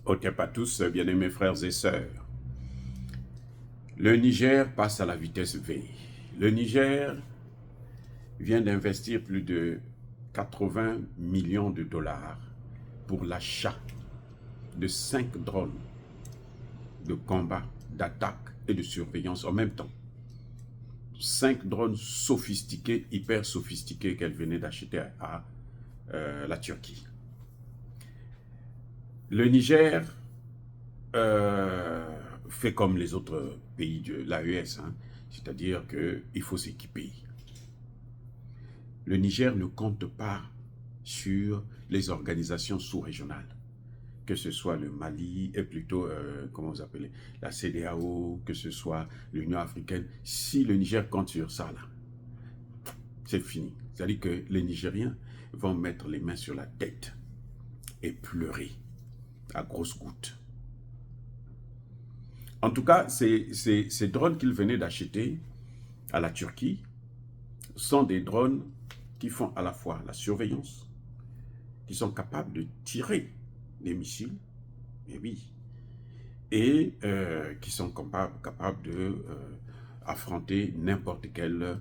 Otep à tous, bien-aimés frères et sœurs. Le Niger passe à la vitesse V. Le Niger vient d'investir plus de 80 millions de dollars pour l'achat de 5 drones de combat, d'attaque et de surveillance en même temps. 5 drones sophistiqués, hyper sophistiqués qu'elle venait d'acheter à la Turquie. Le Niger fait comme les autres pays de l'AES, hein, c'est-à-dire qu'il faut s'équiper. Le Niger ne compte pas sur les organisations sous-régionales, que ce soit le Mali, et plutôt, comment vous appelez, la CEDEAO, que ce soit l'Union africaine. Si le Niger compte sur ça, là, c'est fini. C'est-à-dire que les Nigériens vont mettre les mains sur la tête et pleurer à grosses gouttes. En tout cas, ces drones qu'ils venaient d'acheter à la Turquie sont des drones qui font à la fois la surveillance, qui sont capables de tirer des missiles, et oui, et qui sont capables de affronter n'importe quelle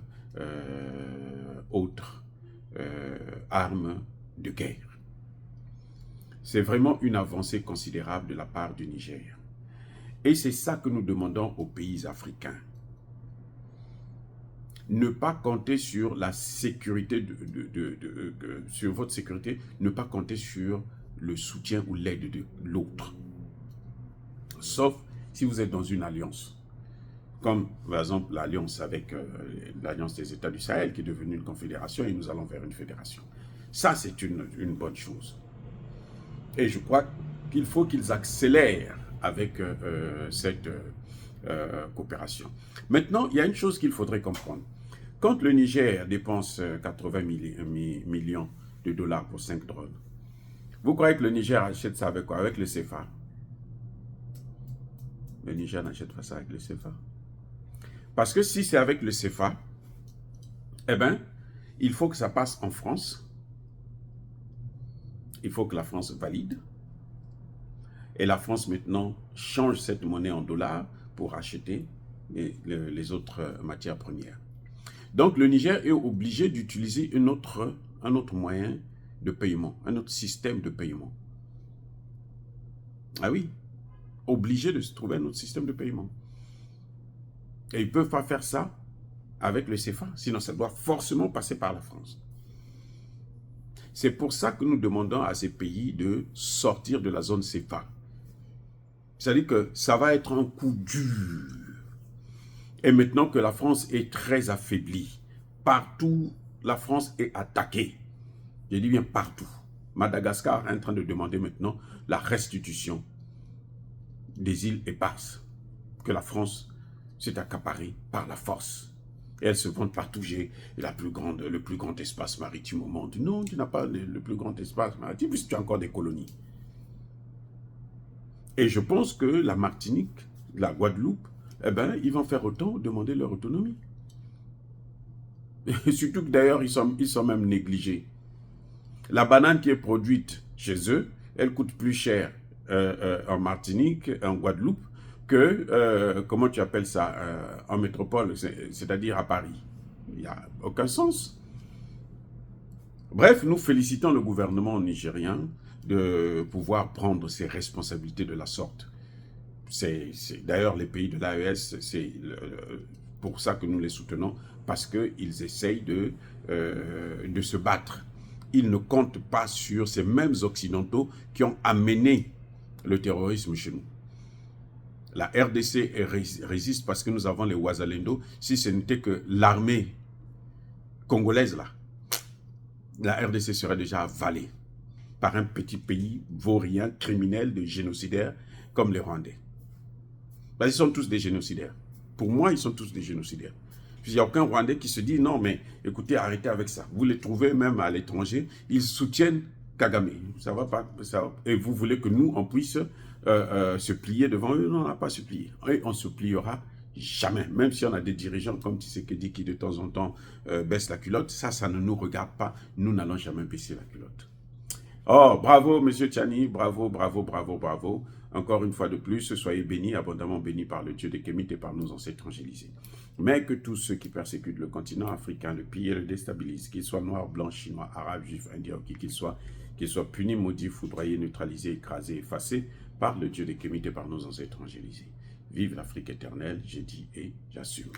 autre arme de guerre. C'est vraiment une avancée considérable de la part du Niger. Et c'est ça que nous demandons aux pays africains. Ne pas compter sur la sécurité, sur votre sécurité, ne pas compter sur le soutien ou l'aide de l'autre. Sauf si vous êtes dans une alliance. Comme par exemple l'alliance avec l'alliance des États du Sahel qui est devenue une confédération et nous allons vers une fédération. Ça, c'est une bonne chose. Et je crois qu'il faut qu'ils accélèrent avec cette coopération. Maintenant, il y a une chose qu'il faudrait comprendre. Quand le Niger dépense 80 millions de dollars pour 5 drones, vous croyez que le Niger achète ça avec quoi? Avec le CFA? Le Niger n'achète pas ça avec le CFA. Parce que si c'est avec le CFA, eh bien, il faut que ça passe en France. Il faut que la France valide. Et la France maintenant change cette monnaie en dollars pour acheter les autres matières premières. Donc le Niger est obligé d'utiliser un autre moyen de paiement, un autre système de paiement. Ah oui, obligé de se trouver un autre système de paiement. Et ils ne peuvent pas faire ça avec le CFA, sinon ça doit forcément passer par la France. C'est pour ça que nous demandons à ces pays de sortir de la zone CFA. C'est-à-dire que ça va être un coup dur. Et maintenant que la France est très affaiblie, partout, la France est attaquée. Je dis bien partout. Madagascar est en train de demander maintenant la restitution des îles éparses que la France s'est accaparée par la force. Et elle se vante partout, j'ai le plus grand espace maritime au monde. Non, tu n'as pas le plus grand espace maritime puisque tu as encore des colonies. Et je pense que la Martinique, la Guadeloupe, eh ben, ils vont faire autant demander leur autonomie. Et surtout que d'ailleurs, ils sont même négligés. La banane qui est produite chez eux, elle coûte plus cher en Martinique, en Guadeloupe, que, comment tu appelles ça, en métropole, c'est-à-dire à Paris. Il n'y a aucun sens. Bref, nous félicitons le gouvernement nigérien de pouvoir prendre ses responsabilités de la sorte. D'ailleurs, les pays de l'AES, c'est pour ça que nous les soutenons, parce qu'ils essayent de se battre. Ils ne comptent pas sur ces mêmes Occidentaux qui ont amené le terrorisme chez nous. La RDC résiste parce que nous avons les Ouazalendo. Si ce n'était que l'armée congolaise, là, la RDC serait déjà avalée par un petit pays vaurien, criminel, de génocidaires comme les Rwandais. Ils sont tous des génocidaires. Pour moi, ils sont tous des génocidaires. Il n'y a aucun Rwandais qui se dit non, mais écoutez, arrêtez avec ça. Vous les trouvez même à l'étranger, ils soutiennent Kagame. Ça va pas. Et vous voulez que nous, on puisse se plier devant eux? Non, on n'a pas à se plier. Et on ne se pliera jamais. Même si on a des dirigeants comme Tshisekedi qui de temps en temps baissent la culotte, ça ne nous regarde pas. Nous n'allons jamais baisser la culotte. Oh, bravo, Monsieur Tchani, bravo, bravo, bravo, bravo. Encore une fois de plus, soyez bénis, abondamment bénis par le Dieu des Kémites et par nos ancêtres angélisés. Mais que tous ceux qui persécutent le continent africain, le pillent et le déstabilisent, qu'ils soient noirs, blancs, chinois, arabes, juifs, indiens, qui qu'ils soient punis, maudits, foudroyés, neutralisés, écrasés, effacés par le Dieu des Kémites et par nos ancêtres angélisés. Vive l'Afrique éternelle, j'ai dit et j'assume.